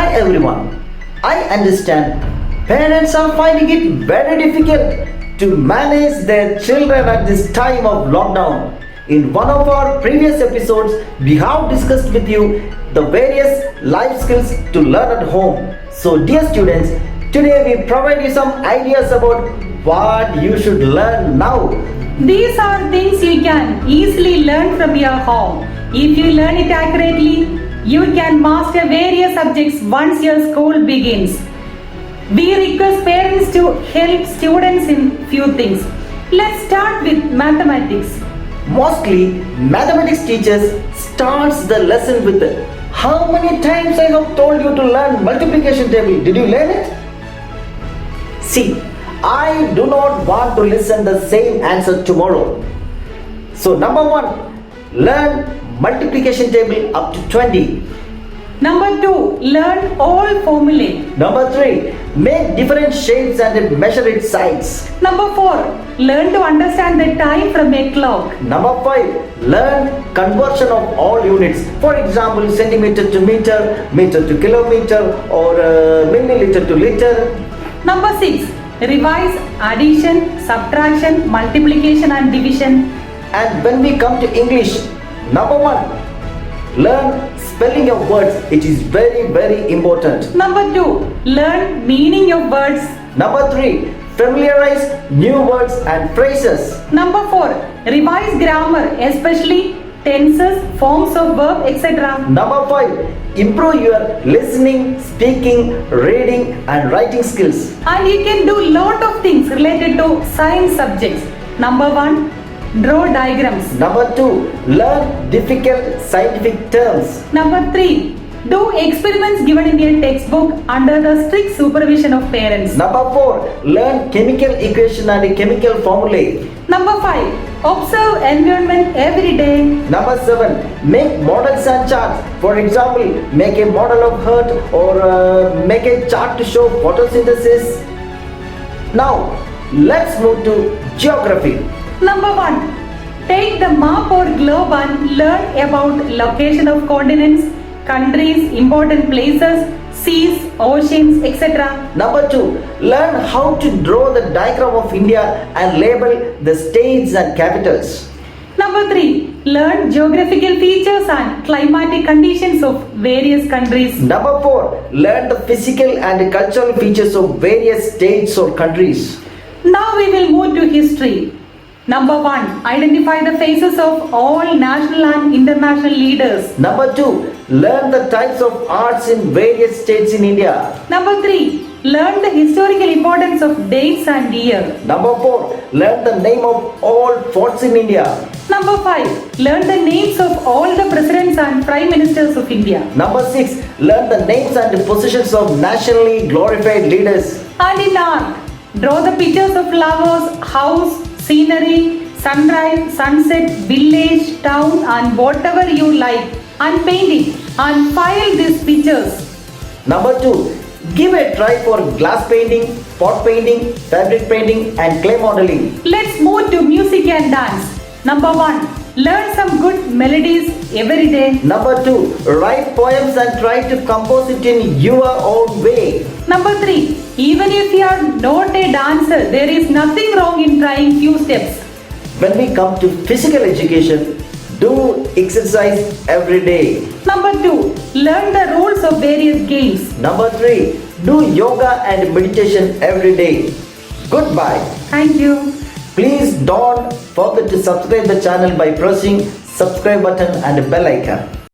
Hi everyone. I understand parents are finding it very difficult to manage their children at this time of lockdown. In one of our previous episodes, we have discussed with you the various life skills to learn at home. So, dear students, today we provide you some ideas about what you should learn now. These are things you can easily learn from your home. If you learn it accurately, you can master various subjects once your school begins. We request parents to help students in few things. Let's start with mathematics. Mostly, mathematics teachers starts the lesson with how many times I have told you to learn multiplication table. Did you learn it? See, I do not want to listen the same answer tomorrow. So number 1, learn multiplication table up to 20. Number 2, learn all formulae. Number 3, make different shapes and measure its sides. Number 4, learn to understand the time from a clock. Number 5, learn conversion of all units. For example, centimeter to meter, meter to kilometer, or milliliter to liter. Number 6, revise addition, subtraction, multiplication and division. And when we come to English, number 1, learn spelling of words. It is very important. Number 2, learn meaning of words. Number 3, familiarize new words and phrases. Number 4, revise grammar, especially tenses, forms of verb, etc. Number 5, improve your listening, speaking, reading and writing skills. And you can do lot of things related to science subjects. Number 1, draw diagrams. Number 2, learn difficult scientific terms. Number 3, do experiments given in your textbook under the strict supervision of parents. Number 4, learn chemical equation and chemical formulae. Number 5, observe environment every day. Number 7, make models and charts. For example, make a model of Earth or make a chart to show photosynthesis. Now, let's move to geography. Number 1, take the map or globe and learn about location of continents, countries, important places, seas, oceans, etc. Number 2, learn how to draw the diagram of India and label the states and capitals. Number 3, learn geographical features and climatic conditions of various countries. Number 4, learn the physical and cultural features of various states or countries. Now we will move to history. Number 1, identify the faces of all national and international leaders. Number 2, learn the types of arts in various states in India. Number 3, learn the historical importance of dates and year. Number 4, learn the name of all forts in India. Number 5, learn the names of all the presidents and prime ministers of India. Number 6, learn the names and positions of nationally glorified leaders. And in art, draw the pictures of flowers, house, scenery, sunrise, sunset, village, town and whatever you like and paint it and file these pictures. Number 2, give a try for glass painting, pot painting, fabric painting and clay modeling. Let's move to music and dance. Number 1, learn some good melodies every day. Number 2, write poems and try to compose it in your own way. Number 3, even if you are not a dancer, there is nothing wrong in trying few steps. When we come to physical education, do exercise every day. Number 2, learn the rules of various games. Number 3, do yoga and meditation every day. Goodbye. Thank you. Please don't forget to subscribe the channel by pressing subscribe button and bell icon.